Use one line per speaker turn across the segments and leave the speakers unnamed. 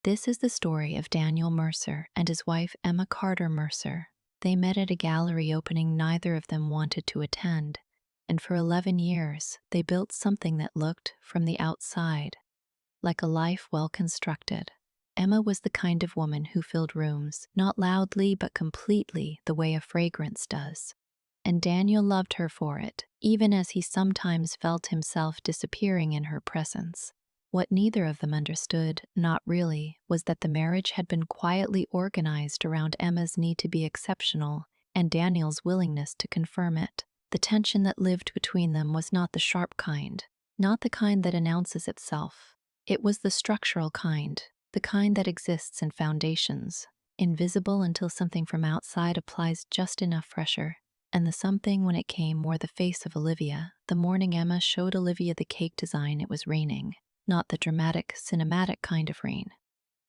This is the story of Daniel Mercer and his wife Emma Carter Mercer. They met at a gallery opening neither of them wanted to attend, and for 11 years they built something that looked, from the outside, like a life well constructed. Emma was the kind of woman who filled rooms, not loudly but completely, the way a fragrance does. And Daniel loved her for it, even as he sometimes felt himself disappearing in her presence. What neither of them understood, not really, was that the marriage had been quietly organized around Emma's need to be exceptional and Daniel's willingness to confirm it. The tension that lived between them was not the sharp kind, not the kind that announces itself. It was the structural kind, the kind that exists in foundations, invisible until something from outside applies just enough pressure. And the something, when it came, wore the face of Olivia. The morning Emma showed Olivia the cake design, it was raining. Not the dramatic, cinematic kind of rain,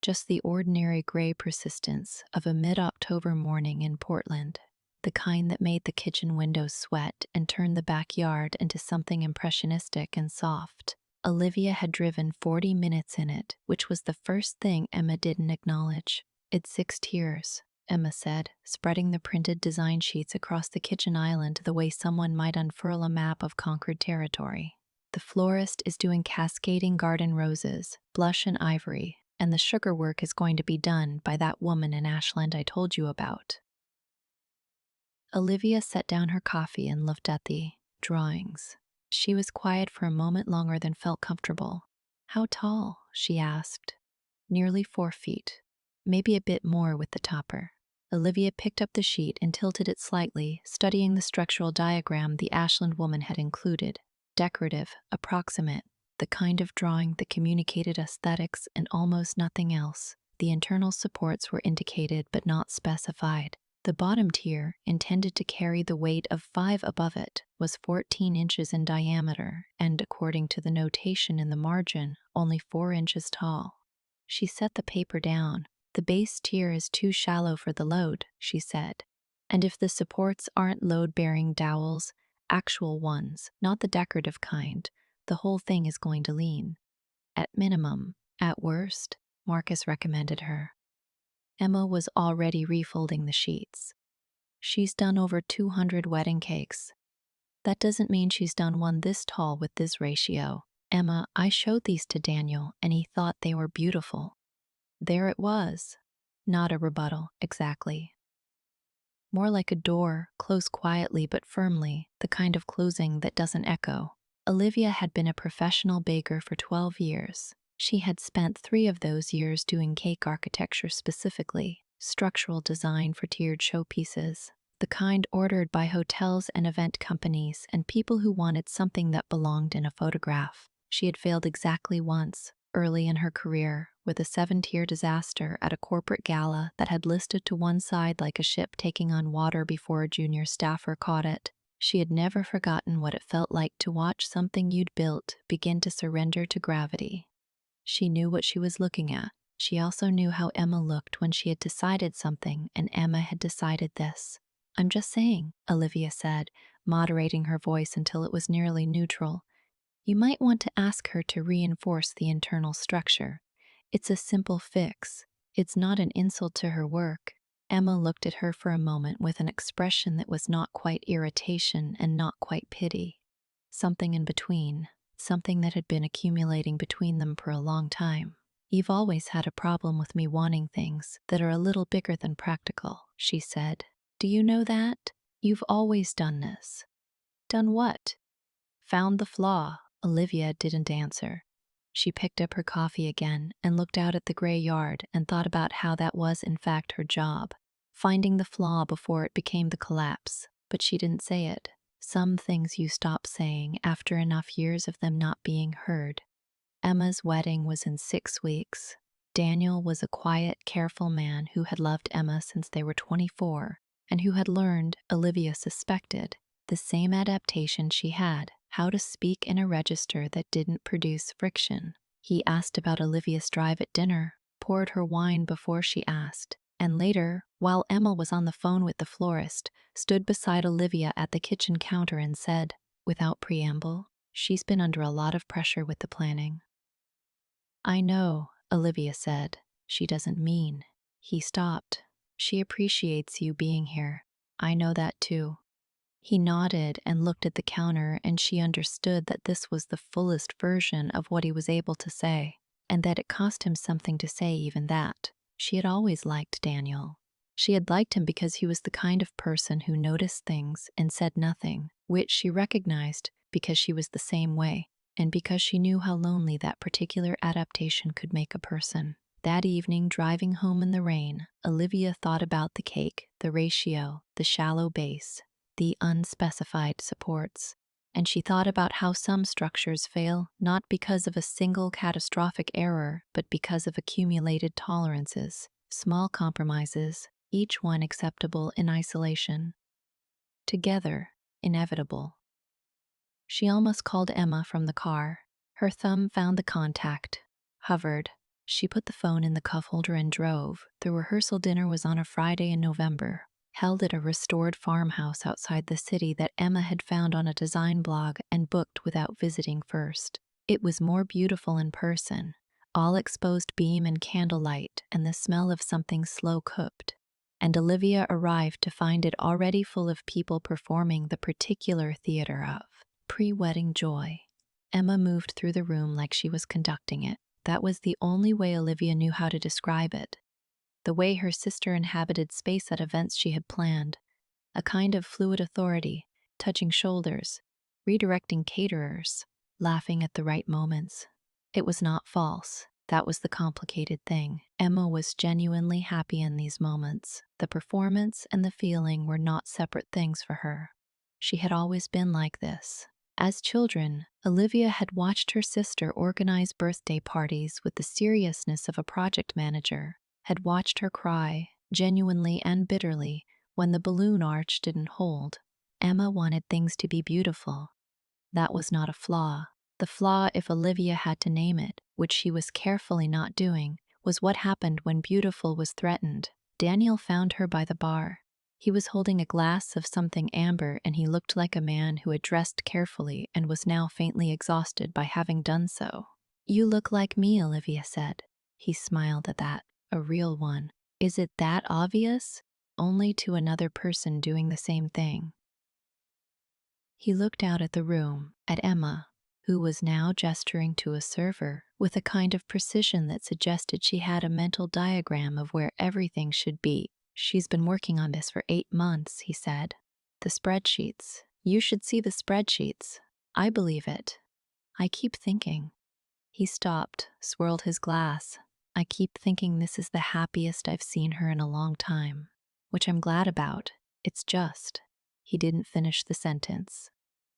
just the ordinary gray persistence of a mid-October morning in Portland, the kind that made the kitchen windows sweat and turned the backyard into something impressionistic and soft. Olivia had driven 40 minutes in it, which was the first thing Emma didn't acknowledge. "It's 6 tiers," Emma said, spreading the printed design sheets across the kitchen island the way someone might unfurl a map of conquered territory. "The florist is doing cascading garden roses, blush and ivory, and the sugar work is going to be done by that woman in Ashland I told you about." Olivia set down her coffee and looked at the drawings. She was quiet for a moment longer than felt comfortable. "How tall?" she asked. "Nearly 4 feet. Maybe a bit more with the topper." Olivia picked up the sheet and tilted it slightly, studying the structural diagram the Ashland woman had included. Decorative, approximate, the kind of drawing that communicated aesthetics and almost nothing else. The internal supports were indicated but not specified. The bottom tier, intended to carry the weight of 5 above it, was 14 inches in diameter and, according to the notation in the margin, only 4 inches tall. She set the paper down. "The base tier is too shallow for the load," she said. "And if the supports aren't load-bearing dowels, actual ones, not the decorative kind, the whole thing is going to lean. At minimum, at worst," Marcus recommended her. Emma was already refolding the sheets. "She's done over 200 wedding cakes. That doesn't mean she's done one this tall with this ratio. Emma, I showed these to Daniel and he thought they were beautiful." There it was. Not a rebuttal, exactly. More like a door, closed quietly but firmly, the kind of closing that doesn't echo. Olivia had been a professional baker for 12 years. She had spent 3 of those years doing cake architecture specifically, structural design for tiered showpieces, the kind ordered by hotels and event companies and people who wanted something that belonged in a photograph. She had failed exactly once, early in her career, with a 7-tier disaster at a corporate gala that had listed to one side like a ship taking on water before a junior staffer caught it. She had never forgotten what it felt like to watch something you'd built begin to surrender to gravity. She knew what she was looking at. She also knew how Emma looked when she had decided something, and Emma had decided this. "I'm just saying," Olivia said, moderating her voice until it was nearly neutral. "You might want to ask her to reinforce the internal structure. It's a simple fix. It's not an insult to her work." Emma looked at her for a moment with an expression that was not quite irritation and not quite pity. Something in between, something that had been accumulating between them for a long time. "You've always had a problem with me wanting things that are a little bigger than practical," she said. "Do you know that? You've always done this." "Done what?" "Found the flaw." Olivia didn't answer. She picked up her coffee again and looked out at the gray yard and thought about how that was in fact her job, finding the flaw before it became the collapse. But she didn't say it. Some things you stop saying after enough years of them not being heard. Emma's wedding was in 6 weeks. Daniel was a quiet, careful man who had loved Emma since they were 24 and who had learned, Olivia suspected, the same adaptation she had: how to speak in a register that didn't produce friction. He asked about Olivia's drive at dinner, poured her wine before she asked, and later, while Emma was on the phone with the florist, stood beside Olivia at the kitchen counter and said, without preamble, "She's been under a lot of pressure with the planning." "I know," Olivia said. She doesn't mean. He stopped. She appreciates you being here. I know that too. He nodded and looked at the counter, and she understood that this was the fullest version of what he was able to say, and that it cost him something to say even that. She had always liked Daniel. She had liked him because he was the kind of person who noticed things and said nothing, which she recognized because she was the same way, and because she knew how lonely that particular adaptation could make a person. That evening, driving home in the rain, Olivia thought about the cake, the ratio, the shallow base, the unspecified supports, and she thought about how some structures fail not because of a single catastrophic error, but because of accumulated tolerances, small compromises, each one acceptable in isolation. Together, inevitable. She almost called Emma from the car. Her thumb found the contact, hovered. She put the phone in the cuff holder and drove. The rehearsal dinner was on a Friday in November, held at a restored farmhouse outside the city that Emma had found on a design blog and booked without visiting first. It was more beautiful in person, all exposed beam and candlelight and the smell of something slow cooked. And Olivia arrived to find it already full of people performing the particular theater of pre-wedding joy. Emma moved through the room like she was conducting it. That was the only way Olivia knew how to describe it. The way her sister inhabited space at events she had planned. A kind of fluid authority, touching shoulders, redirecting caterers, laughing at the right moments. It was not false. That was the complicated thing. Emma was genuinely happy in these moments. The performance and the feeling were not separate things for her. She had always been like this. As children, Olivia had watched her sister organize birthday parties with the seriousness of a project manager, had watched her cry, genuinely and bitterly, when the balloon arch didn't hold. Emma wanted things to be beautiful. That was not a flaw. The flaw, if Olivia had to name it, which she was carefully not doing, was what happened when beautiful was threatened. Daniel found her by the bar. He was holding a glass of something amber, and he looked like a man who had dressed carefully and was now faintly exhausted by having done so. "You look like me," Olivia said. He smiled at that. A real one. Is it that obvious? Only to another person doing the same thing. He looked out at the room, at Emma, who was now gesturing to a server with a kind of precision that suggested she had a mental diagram of where everything should be. "She's been working on this for 8 months, he said. "The spreadsheets. You should see the spreadsheets. I believe it. I keep thinking." He stopped, swirled his glass. "I keep thinking this is the happiest I've seen her in a long time, which I'm glad about. It's just." He didn't finish the sentence.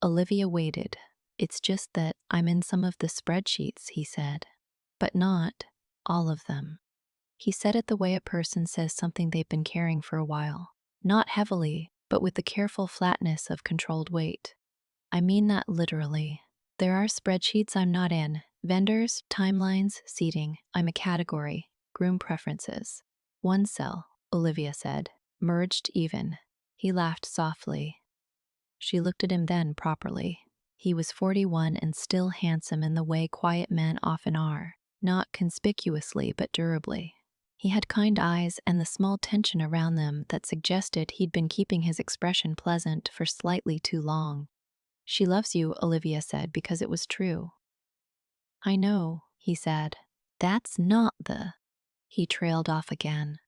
Olivia waited. "It's just that I'm in some of the spreadsheets," he said. "But not all of them." He said it the way a person says something they've been carrying for a while. Not heavily, but with the careful flatness of controlled weight. "I mean that literally. There are spreadsheets I'm not in. Vendors, timelines, seating. I'm a category. Groom preferences. One cell," Olivia said. "Merged even." He laughed softly. She looked at him then properly. He was 41 and still handsome in the way quiet men often are, not conspicuously but durably. He had kind eyes and the small tension around them that suggested he'd been keeping his expression pleasant for slightly too long. "She loves you," Olivia said, because it was true. "I know," he said. "That's not the—" He trailed off again.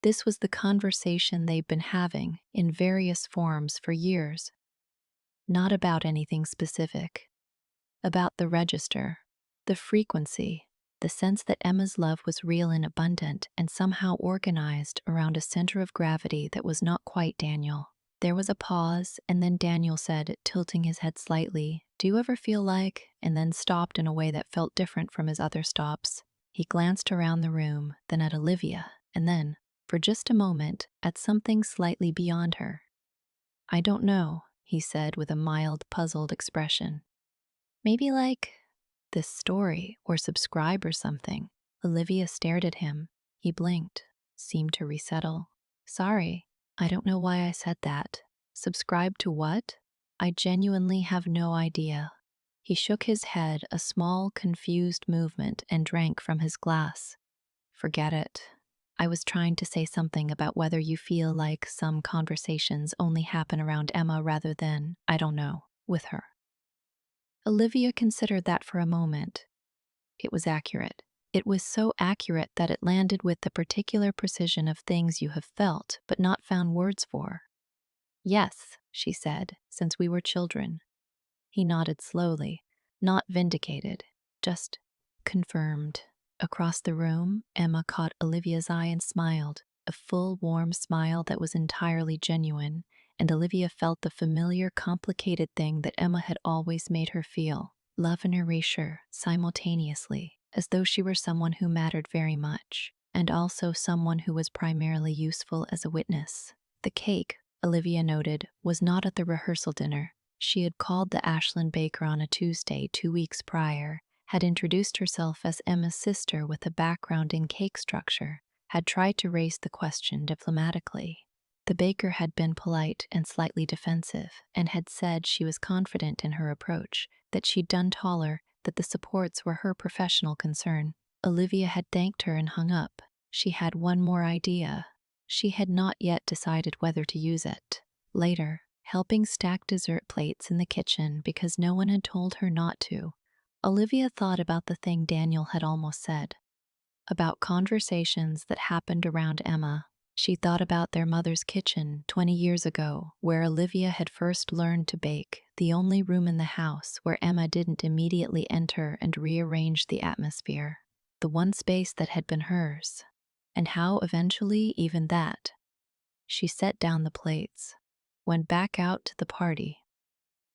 This was the conversation they'd been having in various forms for years. Not about anything specific. About the register, the frequency, the sense that Emma's love was real and abundant and somehow organized around a center of gravity that was not quite Daniel. There was a pause, and then Daniel said, tilting his head slightly, "Do you ever feel like," and then stopped in a way that felt different from his other stops. He glanced around the room, then at Olivia, and then, for just a moment, at something slightly beyond her. "I don't know," he said with a mild, puzzled expression. "Maybe like this story or subscribe or something." Olivia stared at him. He blinked, seemed to resettle. "Sorry, I don't know why I said that. Subscribe to what? I genuinely have no idea." He shook his head, a small, confused movement, and drank from his glass. Forget it. I was trying to say something about whether you feel like some conversations only happen around Emma rather than, I don't know, with her. Olivia considered that for a moment. It was accurate. It was so accurate that it landed with the particular precision of things you have felt but not found words for. Yes, she said, since we were children. He nodded slowly, not vindicated, just confirmed. Across the room, Emma caught Olivia's eye and smiled, a full, warm smile that was entirely genuine, and Olivia felt the familiar, complicated thing that Emma had always made her feel, love and erasure simultaneously, as though she were someone who mattered very much, and also someone who was primarily useful as a witness. The cake, Olivia noted, was not at the rehearsal dinner. She had called the Ashland baker on a Tuesday 2 weeks prior, had introduced herself as Emma's sister with a background in cake structure, had tried to raise the question diplomatically. The baker had been polite and slightly defensive, and had said she was confident in her approach, that she'd done taller, that the supports were her professional concern. Olivia had thanked her and hung up. She had one more idea. She had not yet decided whether to use it. Later, helping stack dessert plates in the kitchen because no one had told her not to, Olivia thought about the thing Daniel had almost said, about conversations that happened around Emma. She thought about their mother's kitchen 20 years ago, where Olivia had first learned to bake, the only room in the house where Emma didn't immediately enter and rearrange the atmosphere, the one space that had been hers, and how eventually even that. She set down the plates, went back out to the party.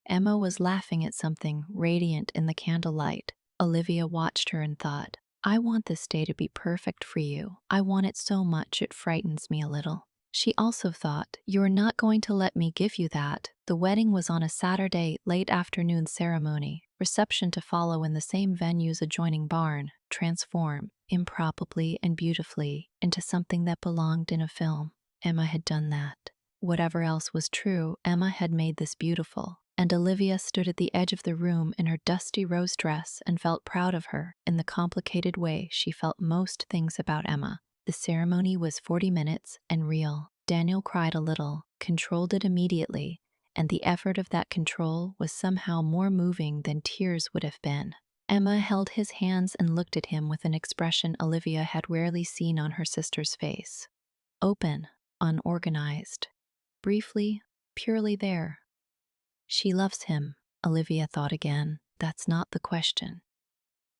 Emma was laughing at something radiant in the candlelight. Olivia watched her and thought, I want this day to be perfect for you. I want it so much it frightens me a little. She also thought, you're not going to let me give you that. The wedding was on a Saturday late afternoon ceremony, reception to follow in the same venue's adjoining barn, transform, improbably and beautifully, into something that belonged in a film. Emma had done that. Whatever else was true, Emma had made this beautiful, and Olivia stood at the edge of the room in her dusty rose dress and felt proud of her in the complicated way she felt most things about Emma. The ceremony was 40 minutes and real. Daniel cried a little, controlled it immediately, and the effort of that control was somehow more moving than tears would have been. Emma held his hands and looked at him with an expression Olivia had rarely seen on her sister's face. Open, unorganized, briefly, purely there. She loves him, Olivia thought again. That's not the question.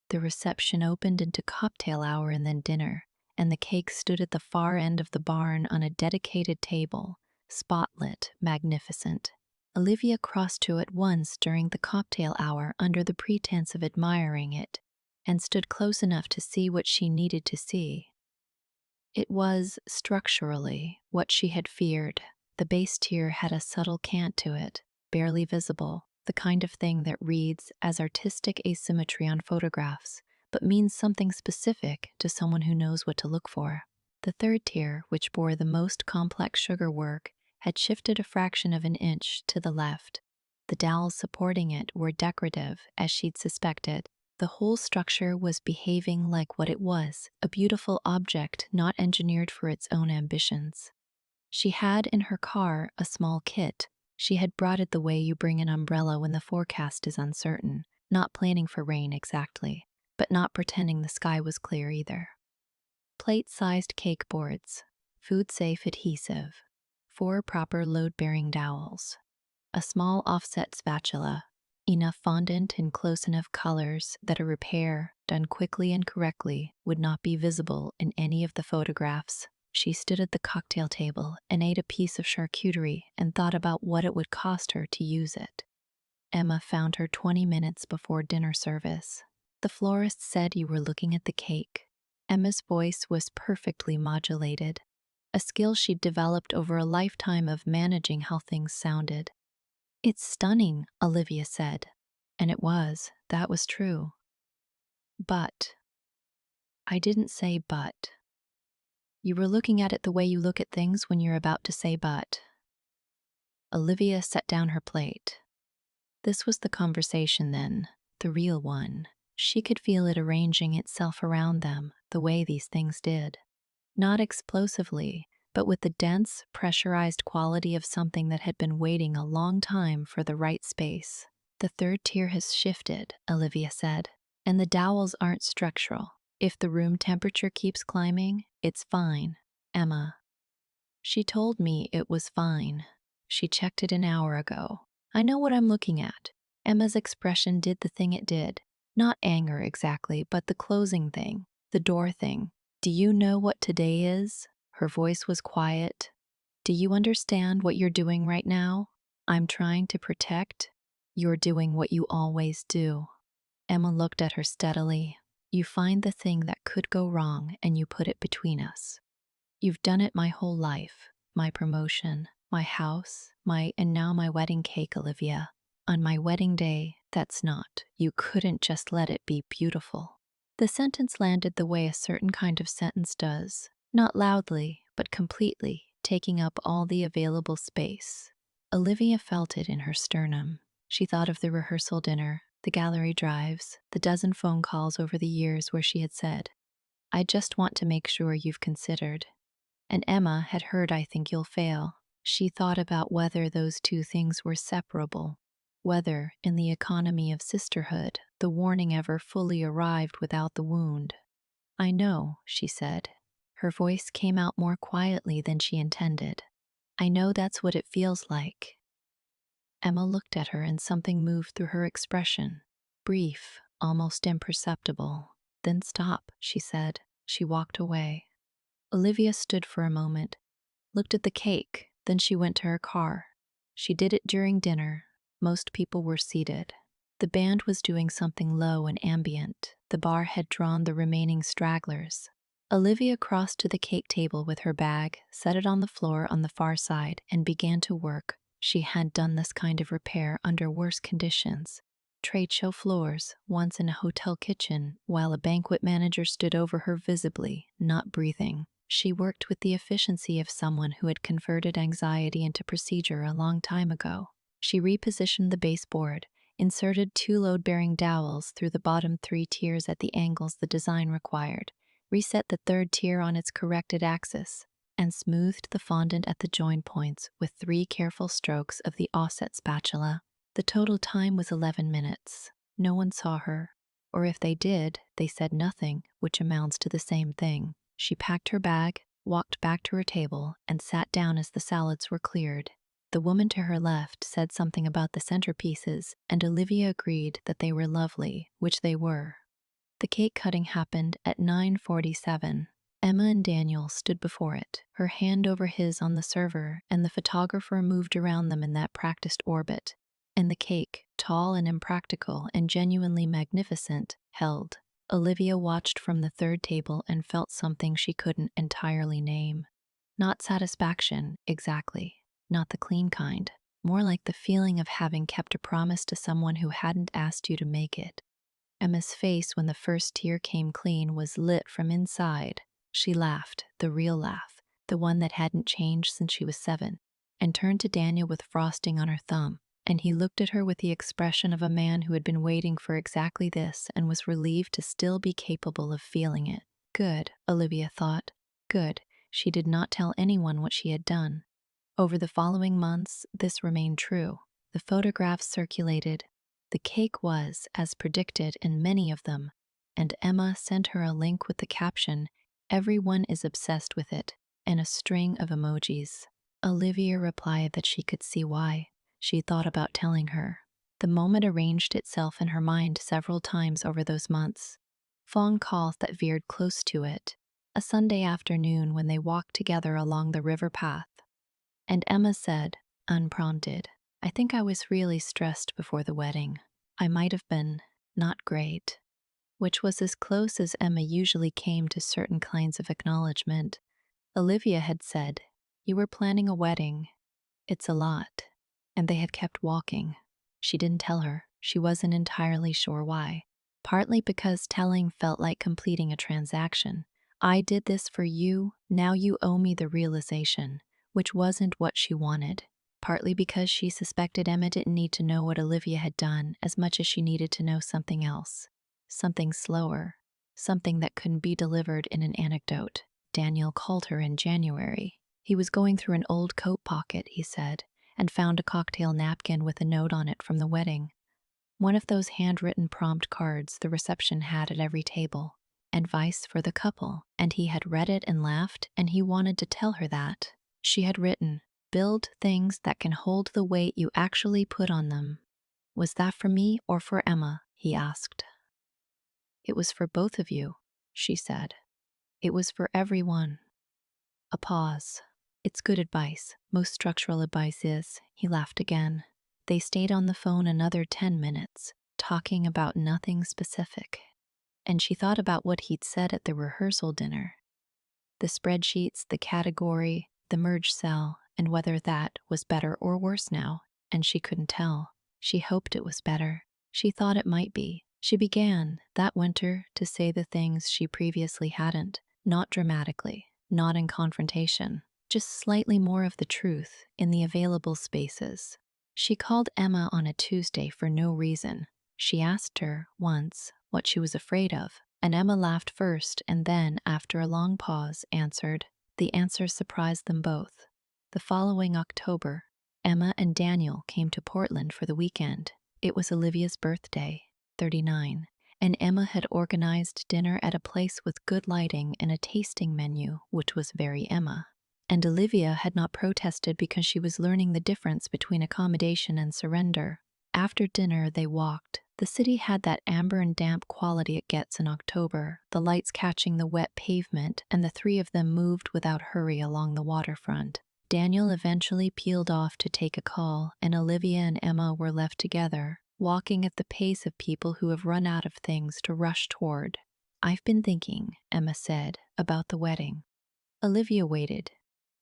The reception opened into cocktail hour and then dinner, and the cake stood at the far end of the barn on a dedicated table, spotlit, magnificent. Olivia crossed to it once during the cocktail hour under the pretense of admiring it, and stood close enough to see what she needed to see. It was, structurally, what she had feared. The base tier had a subtle cant to it, barely visible, the kind of thing that reads as artistic asymmetry on photographs, but means something specific to someone who knows what to look for. The third tier, which bore the most complex sugar work, had shifted a fraction of an inch to the left. The dowels supporting it were decorative, as she'd suspected. The whole structure was behaving like what it was, a beautiful object not engineered for its own ambitions. She had in her car a small kit. She had brought it the way you bring an umbrella when the forecast is uncertain, not planning for rain exactly, but not pretending the sky was clear either. Plate-sized cake boards, food-safe adhesive, 4 proper load-bearing dowels, a small offset spatula, enough fondant in close enough colors that a repair, done quickly and correctly, would not be visible in any of the photographs. She stood at the cocktail table and ate a piece of charcuterie and thought about what it would cost her to use it. Emma found her 20 minutes before dinner service. The florist said you were looking at the cake. Emma's voice was perfectly modulated, a skill she'd developed over a lifetime of managing how things sounded. It's stunning, Olivia said. And it was. That was true. But. I didn't say but. You were looking at it the way you look at things when you're about to say but. Olivia set down her plate. This was the conversation then, the real one. She could feel it arranging itself around them, the way these things did. Not explosively, but with the dense, pressurized quality of something that had been waiting a long time for the right space. The third tier has shifted, Olivia said, and the dowels aren't structural. If the room temperature keeps climbing, it's fine. Emma. She told me it was fine. She checked it an hour ago. I know what I'm looking at. Emma's expression did the thing it did. Not anger exactly, but the closing thing, the door thing. Do you know what today is? Her voice was quiet. Do you understand what you're doing right now? I'm trying to protect. You're doing what you always do. Emma looked at her steadily. You find the thing that could go wrong and you put it between us. You've done it my whole life. My promotion, my house, and now my wedding cake, Olivia. On my wedding day, that's not. You couldn't just let it be beautiful. The sentence landed the way a certain kind of sentence does, not loudly, but completely, taking up all the available space. Olivia felt it in her sternum. She thought of the rehearsal dinner, the gallery drives, the dozen phone calls over the years where she had said, I just want to make sure you've considered. And Emma had heard, I think you'll fail. She thought about whether those two things were separable, whether, in the economy of sisterhood, the warning ever fully arrived without the wound. I know, she said. Her voice came out more quietly than she intended. I know that's what it feels like. Emma looked at her and something moved through her expression. Brief, almost imperceptible. Then stop, she said. She walked away. Olivia stood for a moment, looked at the cake, then she went to her car. She did it during dinner. Most people were seated. The band was doing something low and ambient. The bar had drawn the remaining stragglers. Olivia crossed to the cake table with her bag, set it on the floor on the far side, and began to work. She had done this kind of repair under worse conditions. Trade show floors, once in a hotel kitchen, while a banquet manager stood over her visibly, not breathing. She worked with the efficiency of someone who had converted anxiety into procedure a long time ago. She repositioned the baseboard, inserted 2 load-bearing dowels through the bottom 3 tiers at the angles the design required, reset the third tier on its corrected axis, and smoothed the fondant at the join points with 3 careful strokes of the offset spatula. The total time was 11 minutes. No one saw her, or if they did, they said nothing, which amounts to the same thing. She packed her bag, walked back to her table, and sat down as the salads were cleared. The woman to her left said something about the centerpieces, and Olivia agreed that they were lovely, which they were. The cake cutting happened at 9:47. Emma and Daniel stood before it, her hand over his on the server, and the photographer moved around them in that practiced orbit. And the cake, tall and impractical and genuinely magnificent, held. Olivia watched from the third table and felt something she couldn't entirely name. Not satisfaction, exactly. Not the clean kind. More like the feeling of having kept a promise to someone who hadn't asked you to make it. Emma's face when the first tear came clean was lit from inside. She laughed, the real laugh, the one that hadn't changed since she was 7, and turned to Daniel with frosting on her thumb. And he looked at her with the expression of a man who had been waiting for exactly this and was relieved to still be capable of feeling it. Good, Olivia thought. Good. She did not tell anyone what she had done. Over the following months, this remained true. The photographs circulated. The cake was, as predicted in many of them, and Emma sent her a link with the caption, "Everyone is obsessed with it," and a string of emojis. Olivia replied that she could see why. She thought about telling her. The moment arranged itself in her mind several times over those months. Phone calls that veered close to it. A Sunday afternoon when they walked together along the river path. And Emma said, unprompted, I think I was really stressed before the wedding. I might have been not great. Which was as close as Emma usually came to certain kinds of acknowledgement. Olivia had said, You were planning a wedding. It's a lot. And they had kept walking. She didn't tell her. She wasn't entirely sure why. Partly because telling felt like completing a transaction. I did this for you, now you owe me the realization, which wasn't what she wanted. Partly because she suspected Emma didn't need to know what Olivia had done as much as she needed to know something else. Something slower. something that couldn't be delivered in an anecdote. Daniel called her in January. He was going through an old coat pocket, he said, and found a cocktail napkin with a note on it from the wedding. One of those handwritten prompt cards the reception had at every table. Advice for the couple, and he had read it and laughed, and he wanted to tell her that. She had written, "Build things that can hold the weight you actually put on them." Was that for me or for Emma? He asked. It was for both of you, she said. It was for everyone. A pause. It's good advice. Most structural advice is, he laughed again. They stayed on the phone another 10 minutes, talking about nothing specific. And she thought about what he'd said at the rehearsal dinner. The spreadsheets, the category, the merge cell, and whether that was better or worse now, and she couldn't tell. She hoped it was better. She thought it might be. She began, that winter, to say the things she previously hadn't, not dramatically, not in confrontation, just slightly more of the truth in the available spaces. She called Emma on a Tuesday for no reason. She asked her, once, what she was afraid of, and Emma laughed first and then, after a long pause, answered. The answer surprised them both. The following October, Emma and Daniel came to Portland for the weekend. It was Olivia's birthday, 39, and Emma had organized dinner at a place with good lighting and a tasting menu, which was very Emma. And Olivia had not protested because she was learning the difference between accommodation and surrender. After dinner, they walked. The city had that amber and damp quality it gets in October, the lights catching the wet pavement, and the three of them moved without hurry along the waterfront. Daniel eventually peeled off to take a call, and Olivia and Emma were left together, walking at the pace of people who have run out of things to rush toward. I've been thinking, Emma said, about the wedding. Olivia waited.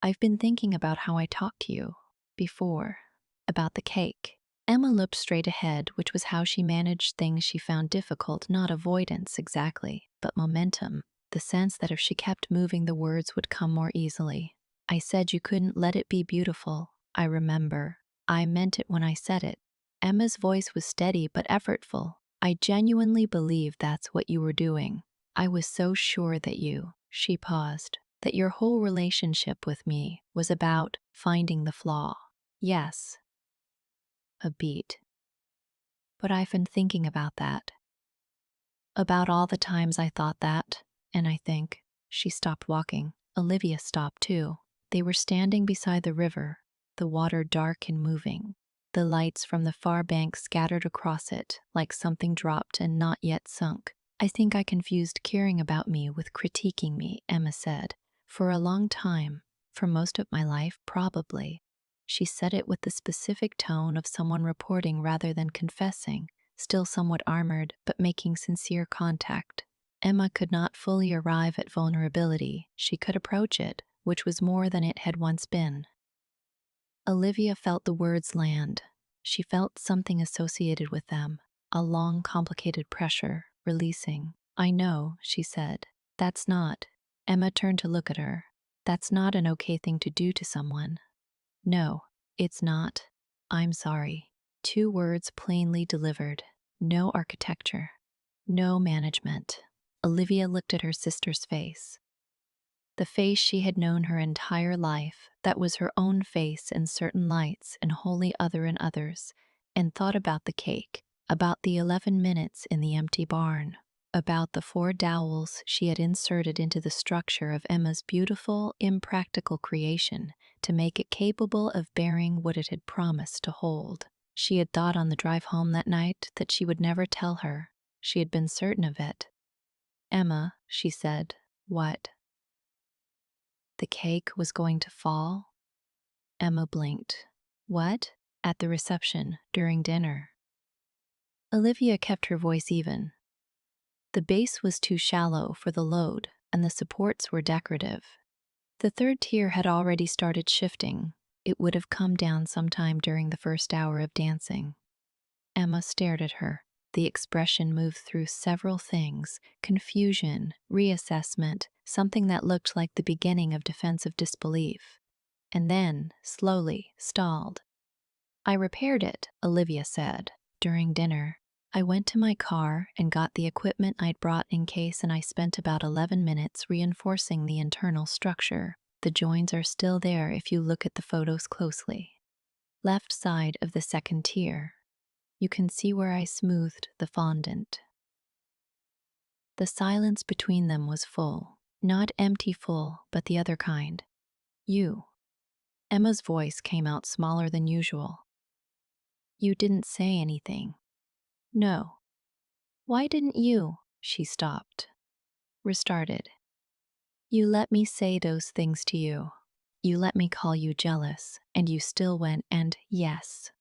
I've been thinking about how I talked to you before, about the cake. Emma looked straight ahead, which was how she managed things she found difficult, not avoidance exactly, but momentum, the sense that if she kept moving the words would come more easily. I said you couldn't let it be beautiful, I remember. I meant it when I said it. Emma's voice was steady but effortful. I genuinely believe that's what you were doing. I was so sure that she paused, that your whole relationship with me was about finding the flaw. Yes. A beat. But I've been thinking about that. About all the times I thought that, and I think. She stopped walking. Olivia stopped too. They were standing beside the river, the water dark and moving, the lights from the far bank scattered across it like something dropped and not yet sunk. I think I confused caring about me with critiquing me, Emma said. For a long time, for most of my life, probably. She said it with the specific tone of someone reporting rather than confessing, still somewhat armored, but making sincere contact. Emma could not fully arrive at vulnerability. She could approach it, which was more than it had once been. Olivia felt the words land. She felt something associated with them, a long, complicated pressure, releasing. I know, she said. That's not. Emma turned to look at her. That's not an okay thing to do to someone. No, it's not. I'm sorry. 2 words plainly delivered. No architecture. No management. Olivia looked at her sister's face. The face she had known her entire life, that was her own face in certain lights and wholly other in others, and thought about the cake, about the 11 minutes in the empty barn, about the 4 dowels she had inserted into the structure of Emma's beautiful, impractical creation to make it capable of bearing what it had promised to hold. She had thought on the drive home that night that she would never tell her. She had been certain of it. Emma, she said, what? The cake was going to fall? Emma blinked. What? At the reception, during dinner. Olivia kept her voice even. The base was too shallow for the load, and the supports were decorative. The 3rd tier had already started shifting. It would have come down sometime during the first hour of dancing. Emma stared at her. The expression moved through several things: confusion, reassessment, something that looked like the beginning of defensive disbelief. And then, slowly, stalled. I repaired it, Olivia said, during dinner. I went to my car and got the equipment I'd brought in case, and I spent about 11 minutes reinforcing the internal structure. The joins are still there if you look at the photos closely. Left side of the second tier. You can see where I smoothed the fondant. The silence between them was full. Not empty full, but the other kind. You. Emma's voice came out smaller than usual. You didn't say anything. No. Why didn't you? She stopped. Restarted. You let me say those things to you. You let me call you jealous, and you still went and yes.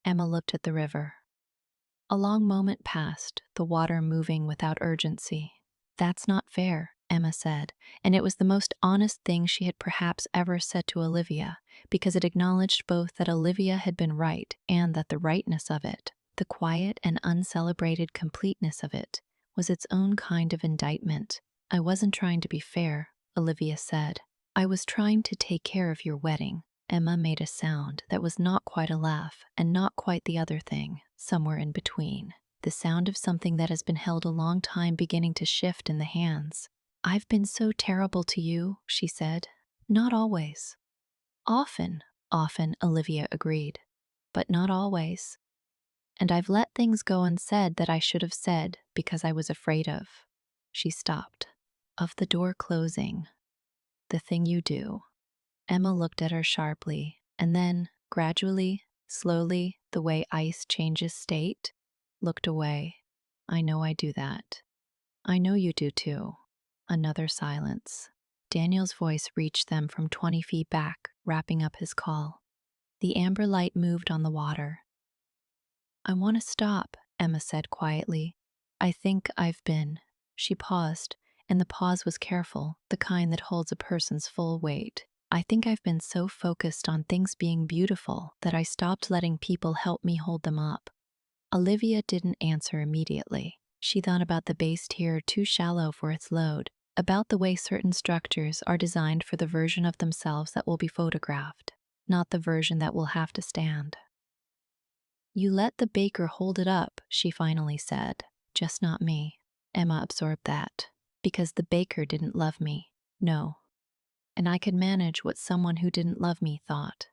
Emma looked at the river. A long moment passed, the water moving without urgency. That's not fair, Emma said, and it was the most honest thing she had perhaps ever said to Olivia, because it acknowledged both that Olivia had been right and that the rightness of it, the quiet and uncelebrated completeness of it, was its own kind of indictment. I wasn't trying to be fair, Olivia said. I was trying to take care of your wedding. Emma made a sound that was not quite a laugh and not quite the other thing, somewhere in between. The sound of something that has been held a long time beginning to shift in the hands. I've been so terrible to you, she said. Not always. Often, Olivia agreed. But not always. And I've let things go unsaid that I should have said because I was afraid of. She stopped. Of the door closing. The thing you do. Emma looked at her sharply, and then, gradually, slowly, the way ice changes state, looked away. I know I do that. I know you do too. Another silence. Daniel's voice reached them from 20 feet back, wrapping up his call. The amber light moved on the water. I want to stop, Emma said quietly. I think I've been. She paused, and the pause was careful, the kind that holds a person's full weight. I think I've been so focused on things being beautiful that I stopped letting people help me hold them up. Olivia didn't answer immediately. She thought about the base tier too shallow for its load, about the way certain structures are designed for the version of themselves that will be photographed, not the version that will have to stand. You let the baker hold it up, she finally said. Just not me. Emma absorbed that. Because the baker didn't love me. No. And I could manage what someone who didn't love me thought.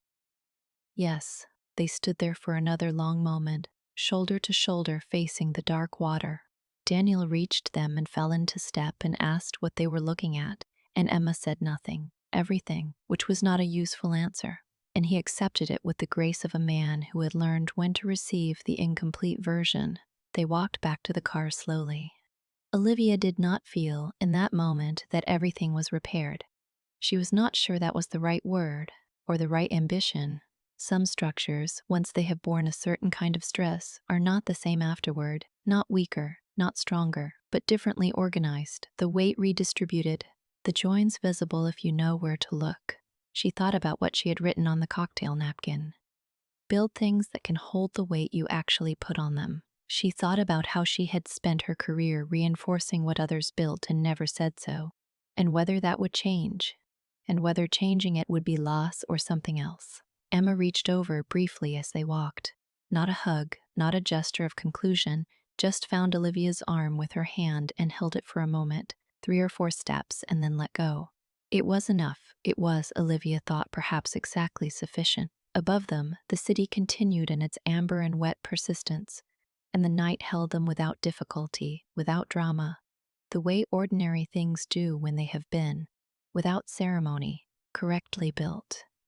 Yes, they stood there for another long moment, shoulder to shoulder facing the dark water. Daniel reached them and fell into step and asked what they were looking at, and Emma said nothing, everything, which was not a useful answer, and he accepted it with the grace of a man who had learned when to receive the incomplete version. They walked back to the car slowly. Olivia did not feel, in that moment, that everything was repaired. She was not sure that was the right word, or the right ambition. Some structures, once they have borne a certain kind of stress, are not the same afterward, not weaker, not stronger, but differently organized, the weight redistributed, the joins visible if you know where to look. She thought about what she had written on the cocktail napkin. Build things that can hold the weight you actually put on them. She thought about how she had spent her career reinforcing what others built and never said so, and whether that would change, and whether changing it would be loss or something else. Emma reached over briefly as they walked. Not a hug, not a gesture of conclusion, just found Olivia's arm with her hand and held it for a moment, 3 or 4 steps, and then let go. It was enough. It was, Olivia thought, perhaps exactly sufficient. Above them, the city continued in its amber and wet persistence, and the night held them without difficulty, without drama, the way ordinary things do when they have been, without ceremony, correctly built.